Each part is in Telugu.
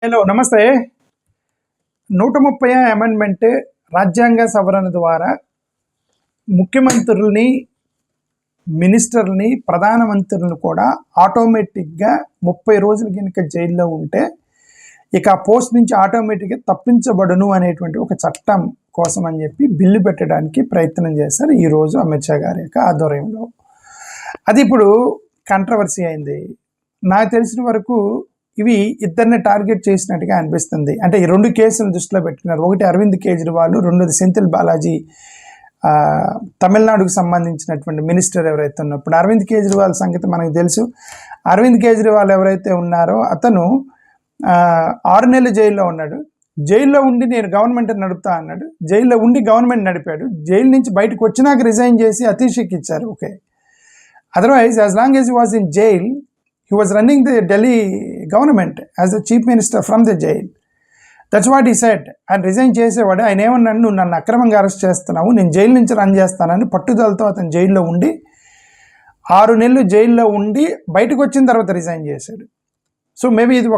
హలో నమస్తే. 130 అమెండ్మెంట్ రాజ్యాంగ సవరణ ద్వారా ముఖ్యమంత్రుల్ని, మినిస్టర్ని, ప్రధానమంత్రులను కూడా ఆటోమేటిక్గా 30 రోజులు కనుక జైల్లో ఉంటే ఇక ఆ పోస్ట్ నుంచి ఆటోమేటిక్గా తప్పించబడును అనేటువంటి ఒక చట్టం కోసం అని చెప్పి బిల్లు పెట్టడానికి ప్రయత్నం చేశారు ఈరోజు అమిత్ షా గారి యొక్క ఆధ్వర్యంలో. అది ఇప్పుడు కంట్రవర్సీ అయింది. నాకు తెలిసిన వరకు ఇవి ఇద్దరిని టార్గెట్ చేసినట్టుగా అనిపిస్తుంది. అంటే ఈ రెండు కేసులను దృష్టిలో పెట్టుకున్నారు. ఒకటి అరవింద్ కేజ్రీవాల్, రెండోది సెంథిల్ బాలాజీ, తమిళనాడుకు సంబంధించినటువంటి మినిస్టర్ ఎవరైతే ఉన్నప్పుడు అరవింద్ కేజ్రీవాల్ సంగతి మనకు తెలుసు. అరవింద్ కేజ్రీవాల్ ఎవరైతే ఉన్నారో అతను 6 నెలలు జైల్లో ఉన్నాడు. జైల్లో ఉండి నేను గవర్నమెంట్ నడుపుతా అన్నాడు. జైల్లో ఉండి గవర్నమెంట్ నడిపాడు. జైలు నుంచి బయటకు వచ్చినాక రిజైన్ చేసి అతీషకి ఇచ్చారు. Okay, otherwise as long as he was in jail he was running the Delhi government as the chief minister from the jail. That's what he said. ఆయన రిజైన్ చేసేవాడు. ఆయన ఏమన్నాడు, నువ్వు నన్ను అక్రమంగా అరెస్ట్ చేస్తున్నావు, నేను జైలు నుంచి రన్ చేస్తానని పట్టుదలతో అతను జైల్లో ఉండి 6 నెలలు జైల్లో ఉండి బయటకు వచ్చిన తర్వాత రిజైన్ చేశాడు. సో మేబీ ఇది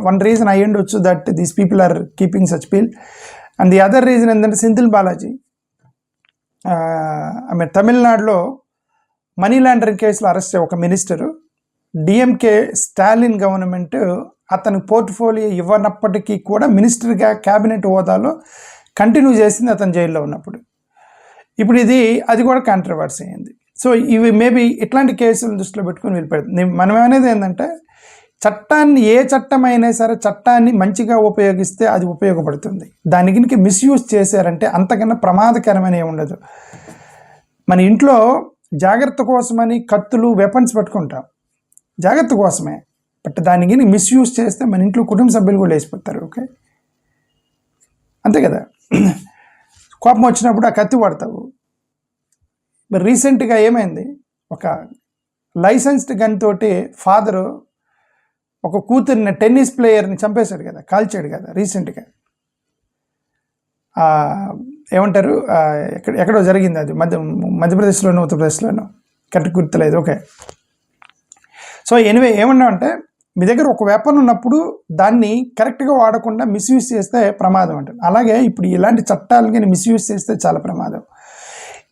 వన్ రీజన్ అయ్యి ఉండొచ్చు that these people are keeping such feel. And the other reason ఏంటంటే సెంథిల్ బాలాజీ ఆమె తమిళనాడులో మనీ లాండరింగ్ కేసులో అరెస్ట్ ఒక మినిస్టరు. డిఎంకే స్టాలిన్ గవర్నమెంట్ అతను పోర్ట్ఫోలియో ఇవ్వనప్పటికీ కూడా మినిస్టర్గా క్యాబినెట్ హోదాలో కంటిన్యూ చేసింది అతను జైల్లో ఉన్నప్పుడు. ఇప్పుడు అది కూడా కాంట్రవర్సీ అయింది. సో ఇవి మేబీ ఇట్లాంటి కేసులను దృష్టిలో పెట్టుకుని వెళ్ళిపోతుంది. మనం అనేది ఏంటంటే చట్టాన్ని, ఏ చట్టం అయినా సరే చట్టాన్ని మంచిగా ఉపయోగిస్తే అది ఉపయోగపడుతుంది. దానికి మిస్యూజ్ చేశారంటే అంతకన్నా ప్రమాదకరమైన ఉండదు. మన ఇంట్లో జాగ్రత్త కోసమని కత్తులు, వెపన్స్ పెట్టుకుంటాం, జాగ్రత్త కోసమే. బట్ దానికి మిస్యూజ్ చేస్తే మన ఇంట్లో కుటుంబ సభ్యులు కూడా లేచిపోతారు. ఓకే, అంతే కదా. కోపం వచ్చినప్పుడు ఆ కత్తి వాడతావు. మరి రీసెంట్గా ఏమైంది, ఒక లైసెన్స్డ్ గన్ తోటి ఫాదరు ఒక కూతురిని, టెన్నిస్ ప్లేయర్ని చంపేశాడు కదా, కాల్చాడు కదా రీసెంట్గా. ఏమంటారు, ఎక్కడో జరిగింది అది, మధ్యప్రదేశ్లోనో ఉత్తరప్రదేశ్లోనో, కరెక్ట్ గుర్తులేదు. ఓకే, సో ఎనివే ఏమన్నా అంటే మీ దగ్గర ఒక వెపన్ ఉన్నప్పుడు దాన్ని కరెక్ట్గా వాడకుండా మిస్యూజ్ చేస్తే ప్రమాదం అంటారు. అలాగే ఇప్పుడు ఇలాంటి చట్టాలకి మిస్యూజ్ చేస్తే చాలా ప్రమాదం.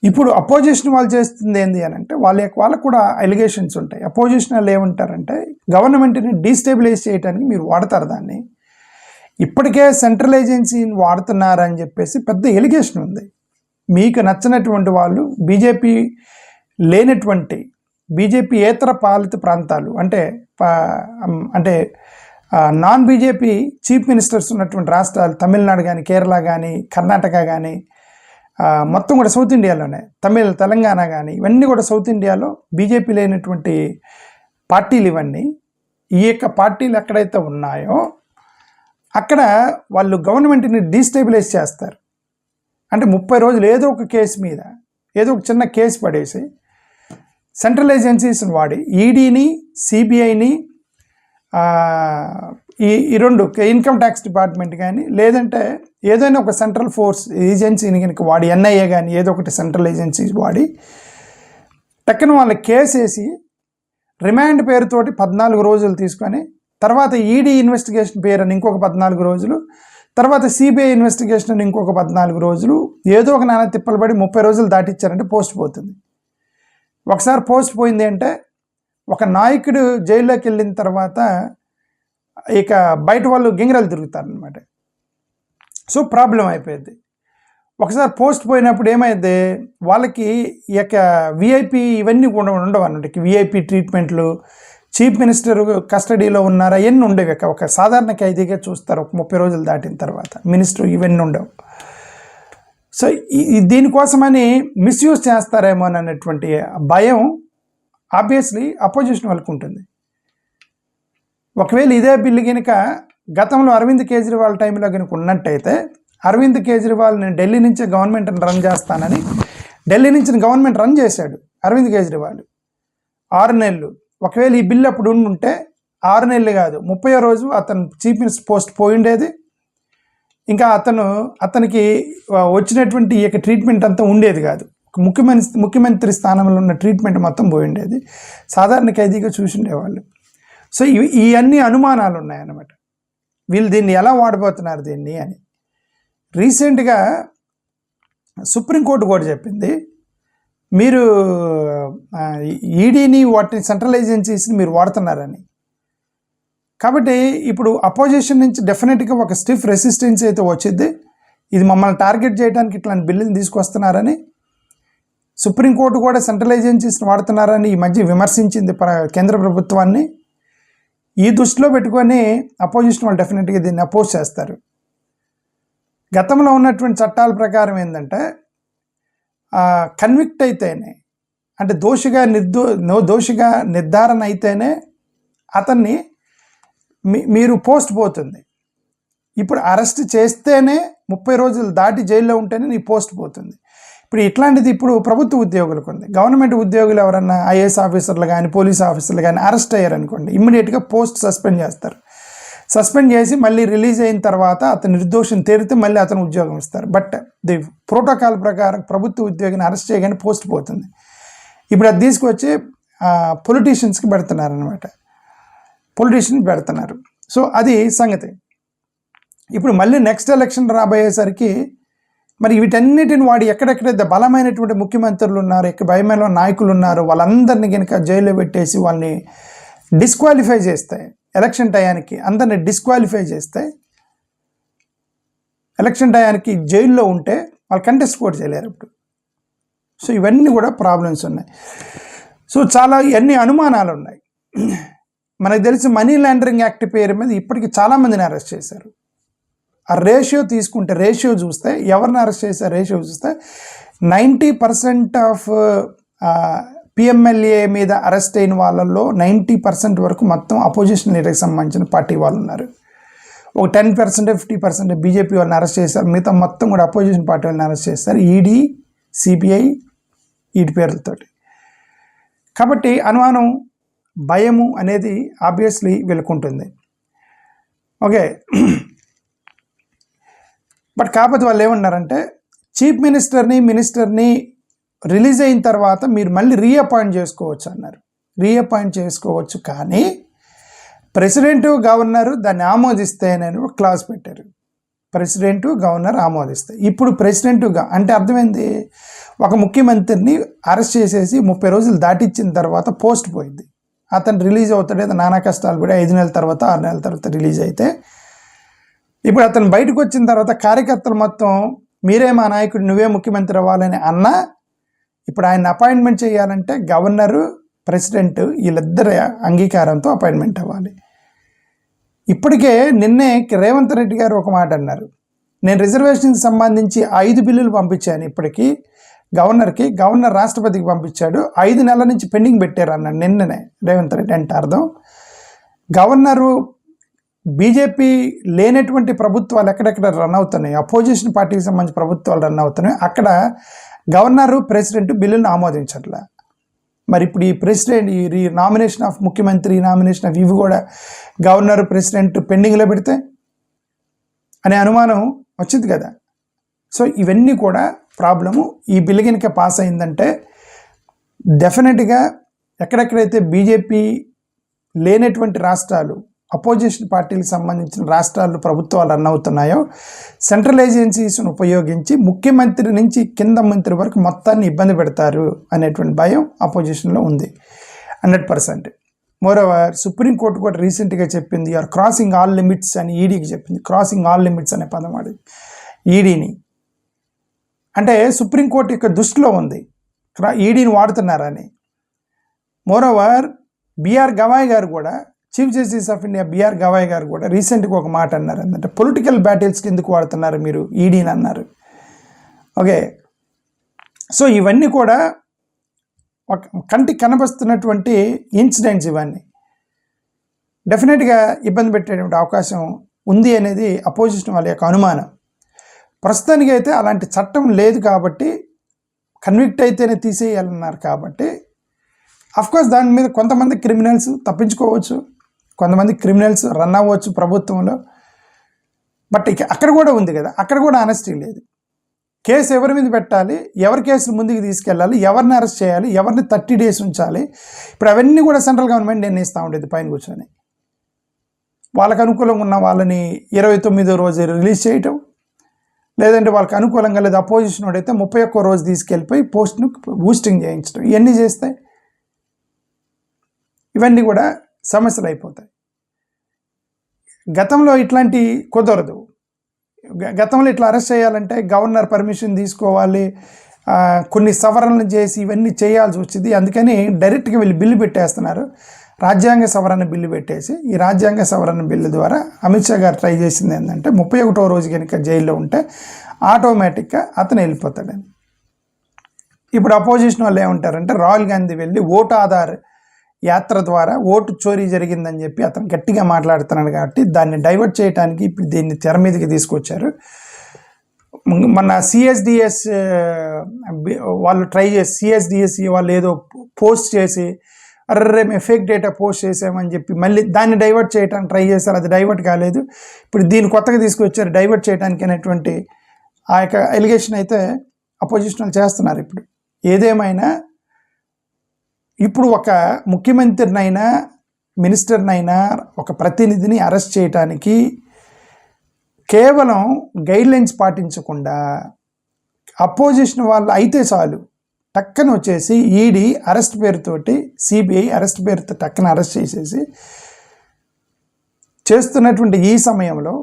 ఇప్పుడు అపోజిషన్ వాళ్ళు చేస్తుంది ఏంటి అని అంటే వాళ్ళకు కూడా ఎలిగేషన్స్ ఉంటాయి. అపోజిషన్ వాళ్ళు ఏమంటారంటే గవర్నమెంట్ని డీస్టెబిలైజ్ చేయడానికి మీరు వాడతారు దాన్ని, ఇప్పటికే సెంట్రల్ ఏజెన్సీని వాడుతున్నారని చెప్పేసి పెద్ద ఎలిగేషన్ ఉంది. మీకు నచ్చినటువంటి వాళ్ళు, బీజేపీ లేనటువంటి, బీజేపీ ఏతర పాలిత ప్రాంతాలు అంటే నాన్ బీజేపీ చీఫ్ మినిస్టర్స్ ఉన్నటువంటి రాష్ట్రాలు, తమిళనాడు కానీ, కేరళ కానీ, కర్ణాటక కానీ, మొత్తం కూడా సౌత్ ఇండియాలోనే, తెలంగాణ కానీ, ఇవన్నీ కూడా సౌత్ ఇండియాలో బీజేపీ లేనటువంటి పార్టీలు ఇవన్నీ. ఈ యొక్క పార్టీలు ఎక్కడైతే ఉన్నాయో అక్కడ వాళ్ళు గవర్నమెంట్ని డీస్టెబిలైజ్ చేస్తారు. అంటే 30 రోజులు ఏదో ఒక కేసు మీద, ఏదో ఒక చిన్న కేసు పడేసి సెంట్రల్ ఏజెన్సీస్ని వాడి, ఈడీని, సిబిఐని, ఈ రెండు ఇన్కమ్ ట్యాక్స్ డిపార్ట్మెంట్ కానీ, లేదంటే ఏదైనా ఒక సెంట్రల్ ఫోర్స్ ఏజెన్సీని కనుక వాడి, ఎన్ఐఏ కానీ ఏదో ఒకటి సెంట్రల్ ఏజెన్సీ వాడి టక్కన వాళ్ళ కేసు వేసి రిమాండ్ పేరుతోటి 14 రోజులు తీసుకొని, తర్వాత ఈడీ ఇన్వెస్టిగేషన్ పేరు అని ఇంకొక 14 రోజులు, తర్వాత సిబిఐ ఇన్వెస్టిగేషన్ అని ఇంకొక 14 రోజులు, ఏదో ఒక నానా తిప్పలు పడి 30 రోజులు దాటిచ్చారంటే పోస్ట్ పోతుంది. ఒకసారి పోస్ట్ పోయింది అంటే ఒక నాయకుడు జైల్లోకి వెళ్ళిన తర్వాత ఇక బయట వాళ్ళు గింగిరాలు తిరుగుతారనమాట. సో ప్రాబ్లం అయిపోయింది. ఒకసారి పోస్ట్ పోయినప్పుడు ఏమైంది, వాళ్ళకి ఈ యొక్క విఐపి ఇవన్నీ ఉండవు అన్నట్టు. విఐపి ట్రీట్మెంట్లు, చీఫ్ మినిస్టర్ కస్టడీలో ఉన్నారా, అవన్నీ ఉండేవి. ఒక సాధారణ ఖైదీగా చూస్తారు ఒక 30 రోజులు దాటిన తర్వాత. మినిస్టర్ ఇవన్నీ ఉండవు. సో దీనికోసమని మిస్యూజ్ చేస్తారేమో అన్నటువంటి భయం ఆబ్వియస్లీ అపోజిషన్ వాళ్ళకు ఉంటుంది. ఒకవేళ ఇదే బిల్లు కనుక గతంలో అరవింద్ కేజ్రీవాల్ టైంలో కనుక ఉన్నట్టయితే, అరవింద్ కేజ్రీవాల్ నేను ఢిల్లీ నుంచే గవర్నమెంట్ని రన్ చేస్తానని ఢిల్లీ నుంచి గవర్నమెంట్ రన్ చేశాడు అరవింద్ కేజ్రీవాల్ 6 నెలలు. ఒకవేళ ఈ బిల్లు అప్పుడు ఉంటే 6 నెలలు కాదు, 30వ రోజు అతను చీఫ్ మినిస్టర్ పోస్ట్ పోయిండేది. ఇంకా అతనికి వచ్చినటువంటి ఈ యొక్క ట్రీట్మెంట్ అంతా ఉండేది కాదు. ముఖ్యమంత్రి స్థానంలో ఉన్న ట్రీట్మెంట్ మొత్తం పోయిండేది. సాధారణ ఖైదీగా చూసి ఉండేవాళ్ళు. సో ఇవన్నీ అనుమానాలు ఉన్నాయన్నమాట. వీళ్ళు దీన్ని ఎలా వాడబోతున్నారు దీన్ని అని. రీసెంట్గా సుప్రీంకోర్టు కూడా చెప్పింది, మీరు ఈడీని వాటిని సెంట్రల్ ఏజెన్సీస్ని మీరు వాడుతున్నారని. కాబట్టి ఇప్పుడు అపోజిషన్ నుంచి డెఫినెట్గా ఒక స్టిఫ్ రెసిస్టెన్స్ అయితే వచ్చింది, ఇది మమ్మల్ని టార్గెట్ చేయడానికి ఇట్లాంటి బిల్లుని తీసుకొస్తున్నారని. సుప్రీంకోర్టు కూడా సెంట్రల్ ఏజెన్సీస్ని వాడుతున్నారని ఈ మధ్య విమర్శించింది కేంద్ర ప్రభుత్వాన్ని. ఈ దృష్టిలో పెట్టుకొని అపోజిషన్ వాళ్ళు డెఫినెట్గా దీన్ని అపోజ్ చేస్తారు. గతంలో ఉన్నటువంటి చట్టాల ప్రకారం ఏంటంటే కన్విక్ట్ అయితేనే, అంటే దోషిగా నిర్ధారణ అయితేనే అతన్ని మీరు పోస్ట్ పోతుంది. ఇప్పుడు అరెస్ట్ చేస్తేనే 30 రోజులు దాటి జైల్లో ఉంటేనే నీ పోస్ట్ పోతుంది. ఇప్పుడు ఇట్లాంటిది ఇప్పుడు ప్రభుత్వ ఉద్యోగులకు ఉంది. గవర్నమెంట్ ఉద్యోగులు ఎవరన్నా ఐఏఎస్ ఆఫీసర్లు కానీ పోలీస్ ఆఫీసర్లు కానీ అరెస్ట్ అయ్యారనుకోండి, ఇమ్మీడియట్గా పోస్ట్ సస్పెండ్ చేస్తారు. సస్పెండ్ చేసి మళ్ళీ రిలీజ్ అయిన తర్వాత అతను నిర్దోషం తేలితే మళ్ళీ అతను ఉద్యోగం ఇస్తారు. బట్ ది ప్రోటోకాల్ ప్రకారం ప్రభుత్వ ఉద్యోగిని అరెస్ట్ చేయగానే పోస్ట్ పోతుంది. ఇప్పుడు అది తీసుకొచ్చి పొలిటీషియన్స్కి పెడుతున్నారనమాట, పొలిటీషియన్ పెడుతున్నారు. సో అది సంగతి. ఇప్పుడు మళ్ళీ నెక్స్ట్ ఎలక్షన్ రాబోయేసరికి మరి వీటన్నిటిని వాడి ఎక్కడెక్కడైతే బలమైనటువంటి ముఖ్యమంత్రులు ఉన్నారు, ఎక్కడ భయమైన నాయకులు ఉన్నారు, వాళ్ళందరినీ కనుక జైల్లో పెట్టేసి వాళ్ళని డిస్క్వాలిఫై చేస్తాయి. ఎలక్షన్ టయానికి అందరిని డిస్క్వాలిఫై చేస్తే, ఎలక్షన్ టయానికి జైల్లో ఉంటే వాళ్ళు కంటెస్ట్ కూడా చేయలేరు ఇప్పుడు. సో ఇవన్నీ కూడా ప్రాబ్లమ్స్ ఉన్నాయి. సో చాలా ఎన్ని అనుమానాలు ఉన్నాయి. మనకు తెలిసి మనీ లాండరింగ్ యాక్ట్ పేరు మీద ఇప్పటికీ చాలామందిని అరెస్ట్ చేశారు. ఆ రేషియో చూస్తే ఎవరిని అరెస్ట్ చేశారు, రేషియో చూస్తే 90% ఆఫ్ పిఎంఎల్ఏ మీద అరెస్ట్ అయిన వాళ్ళల్లో 90% వరకు మొత్తం అపోజిషన్ లీడర్కి సంబంధించిన పార్టీ వాళ్ళు ఉన్నారు. ఒక 10% 50% బీజేపీ వాళ్ళని అరెస్ట్ చేశారు. మిగతా మొత్తం కూడా అపోజిషన్ పార్టీ వాళ్ళని అరెస్ట్ చేస్తారు, ఈడీ సిబిఐ వీటి పేర్లతోటి. కాబట్టి అనుమానం భయము అనేది ఆబ్వియస్లీ వెలుకుంటుంది. ఓకే, బట్ కాకపోతే వాళ్ళు ఏమన్నారంటే చీఫ్ మినిస్టర్ని రిలీజ్ అయిన తర్వాత మీరు మళ్ళీ రీఅపాయింట్ చేసుకోవచ్చు అన్నారు. రీఅపాయింట్ చేసుకోవచ్చు, కానీ ప్రెసిడెంట్ గవర్నరు దాన్ని ఆమోదిస్తేనని ఒక క్లాజ్ పెట్టారు. ప్రెసిడెంట్ గవర్నర్ ఆమోదిస్తే, ఇప్పుడు ప్రెసిడెంట్గా అంటే అర్థమైంది, ఒక ముఖ్యమంత్రిని అరెస్ట్ చేసేసి 30 రోజులు దాటిచ్చిన తర్వాత పోస్ట్ పోయింది, అతను రిలీజ్ అవుతాడు. ఏదో నానా కష్టాలు కూడా 5 నెలల తర్వాత 6 నెలల తర్వాత రిలీజ్ అయితే, ఇప్పుడు అతను బయటకు వచ్చిన తర్వాత కార్యకర్తలు మొత్తం మీరే మా నాయకుడు, నువ్వే ముఖ్యమంత్రి అవ్వాలని అన్నా, ఇప్పుడు ఆయన అపాయింట్మెంట్ చేయాలంటే గవర్నరు ప్రెసిడెంట్ వీళ్ళిద్దరి అంగీకారంతో అపాయింట్మెంట్ అవ్వాలి. ఇప్పటికే నిన్నే రేవంత్ రెడ్డి గారు ఒక మాట అన్నారు, నేను రిజర్వేషన్కి సంబంధించి 5 బిల్లులు పంపించాను ఇప్పటికీ గవర్నర్కి, గవర్నర్ రాష్ట్రపతికి పంపించాడు, 5 నెలల నుంచి పెండింగ్ పెట్టారు అన్నాడు నిన్ననే రేవంత్ రెడ్డి. అంటే అర్థం, గవర్నరు బీజేపీ లేనటువంటి ప్రభుత్వాలు ఎక్కడెక్కడ రన్ అవుతున్నాయి, అపోజిషన్ పార్టీకి సంబంధించిన ప్రభుత్వాలు రన్ అవుతున్నాయి, అక్కడ గవర్నరు ప్రెసిడెంట్ బిల్లును ఆమోదించట్లే. మరి ఇప్పుడు ఈ ప్రెసిడెంట్ ఈ నామినేషన్ ఆఫ్ ముఖ్యమంత్రి, నామినేషన్ ఆఫ్ ఇవి కూడా గవర్నరు ప్రెసిడెంట్ పెండింగ్లో పెడితే అనే అనుమానం వచ్చింది కదా. సో ఇవన్నీ కూడా ప్రాబ్లము. ఈ బిల్లు కనుక పాస్ అయిందంటే డెఫినెట్గా ఎక్కడెక్కడైతే బీజేపీ లేనటువంటి రాష్ట్రాలు, అపోజిషన్ పార్టీలకు సంబంధించిన రాష్ట్రాలు ప్రభుత్వాలు రన్ అవుతున్నాయో, సెంట్రల్ ఏజెన్సీస్ను ఉపయోగించి ముఖ్యమంత్రి నుంచి కింద మంత్రి వరకు మొత్తాన్ని ఇబ్బంది పెడతారు అనేటువంటి భయం అపోజిషన్లో ఉంది 100%. మోరోవర్ సుప్రీంకోర్టు కూడా రీసెంట్గా చెప్పింది, ఆర్ క్రాసింగ్ ఆల్ లిమిట్స్ అని ఈడీకి చెప్పింది. క్రాసింగ్ ఆల్ లిమిట్స్ అనే పదం వాడింది ఈడీని. అంటే సుప్రీంకోర్టు యొక్క దృష్టిలో ఉంది ఈడీని వాడుతున్నారని. మోరోవర్ బిఆర్ గవాయ్ గారు కూడా, chief justice of India B R Gavai గారు కూడా రీసెంట్గా ఒక మాట అన్నారు, ఏంటంటే పొలిటికల్ బ్యాటిల్స్కి ఎందుకు వాడుతున్నారు మీరు ఈడీని అన్నారు. ఓకే, సో ఇవన్నీ కూడా ఒక కంటికి కనబస్తున్నటువంటి ఇన్సిడెంట్స్, ఇవన్నీ డెఫినెట్గా ఇబ్బంది పెట్టేటువంటి అవకాశం ఉంది అనేది అపోజిషన్ వాళ్ళ యొక్క అనుమానం. ప్రస్తుతానికి అయితే అలాంటి చట్టం లేదు కాబట్టి, కన్విక్ట్ అయితేనే తీసేయాలన్నారు కాబట్టి, అఫ్కోర్స్ దాని మీద కొంతమంది క్రిమినల్స్ తప్పించుకోవచ్చు, కొంతమంది క్రిమినల్స్ రన్ అవ్వచ్చు ప్రభుత్వంలో. బట్ ఇక అక్కడ కూడా ఉంది కదా, అక్కడ కూడా ఆనెస్టీ లేదు. కేసు ఎవరి మీద పెట్టాలి, ఎవరి కేసులు ముందుకు తీసుకెళ్ళాలి, ఎవరిని అరెస్ట్ చేయాలి, ఎవరిని 30 days ఉంచాలి, ఇప్పుడు అవన్నీ కూడా సెంట్రల్ గవర్నమెంట్ నిర్ణయిస్తూ ఉండేది పైన కూర్చొని. వాళ్ళకు అనుకూలంగా ఉన్న వాళ్ళని 29వ రోజు రిలీజ్ చేయటం, లేదంటే వాళ్ళకి అనుకూలంగా లేదు అపోజిషన్ వాడైతే 31వ రోజు తీసుకెళ్ళిపోయి పోస్ట్ను బూస్టింగ్ చేయించడం, ఇవన్నీ చేస్తే ఇవన్నీ కూడా సమస్యలు అయిపోతాయి. గతంలో ఇట్లాంటి కుదరదు. గతంలో ఇట్లా అరెస్ట్ చేయాలంటే గవర్నర్ పర్మిషన్ తీసుకోవాలి, కొన్ని సవరణలు చేసి ఇవన్నీ చేయాల్సి వచ్చింది. అందుకని డైరెక్ట్గా వీళ్ళు బిల్లు పెట్టేస్తున్నారు, రాజ్యాంగ సవరణ బిల్లు పెట్టేసి. ఈ రాజ్యాంగ సవరణ బిల్లు ద్వారా అమిత్ షా గారు ట్రై చేసింది ఏంటంటే 31వ రోజు కనుక జైల్లో ఉంటే ఆటోమేటిక్గా అతను వెళ్ళిపోతాడని. ఇప్పుడు అపోజిషన్ వాళ్ళు ఏమంటారంటే రాహుల్ గాంధీ వెళ్ళి ఓటు ఆధార్ యాత్ర ద్వారా ఓటు చోరీ జరిగిందని చెప్పి అతను గట్టిగా మాట్లాడుతున్నాడు కాబట్టి దాన్ని డైవర్ట్ చేయడానికి ఇప్పుడు దీన్ని తెర మీదకి తీసుకొచ్చారు. మన సిఎస్డిఎస్ వాళ్ళు ట్రై చేసి సిఎస్డిఎస్ వాళ్ళు ఏదో పోస్ట్ చేసి అర్రే మేము ఫేక్ డేటా పోస్ట్ చేసామని చెప్పి మళ్ళీ దాన్ని డైవర్ట్ చేయడానికి ట్రై చేశారు. అది డైవర్ట్ కాలేదు. ఇప్పుడు దీన్ని కొత్తగా తీసుకొచ్చారు డైవర్ట్ చేయడానికి అనేటువంటి ఆ యొక్క ఎలిగేషన్ అయితే అపోజిషన్ చేస్తున్నారు. ఇప్పుడు ఏదేమైనా ఇప్పుడు ఒక ముఖ్యమంత్రినైనా మినిస్టర్నైనా ఒక ప్రతినిధిని అరెస్ట్ చేయడానికి కేవలం గైడ్లైన్స్ పాటించకుండా అపోజిషన్ వాళ్ళు అయితే చాలు టక్కన వచ్చేసి ఈడీ అరెస్ట్ పేరుతోటి, సిబిఐ అరెస్ట్ పేరుతో టక్కన అరెస్ట్ చేసేసి చేస్తున్నటువంటి ఈ సమయంలో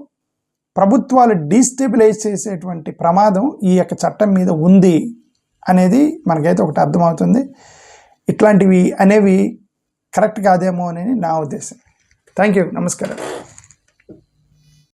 ప్రభుత్వాలు డీస్టెబిలైజ్ చేసేటువంటి ప్రమాదం ఈ యొక్క చట్టం మీద ఉంది అనేది మనకైతే ఒకటి అర్థమవుతుంది. ఇట్లాంటివి అనేవి కరెక్ట్ కాదేమో అని నా ఉద్దేశం. Thank you. నమస్కారం.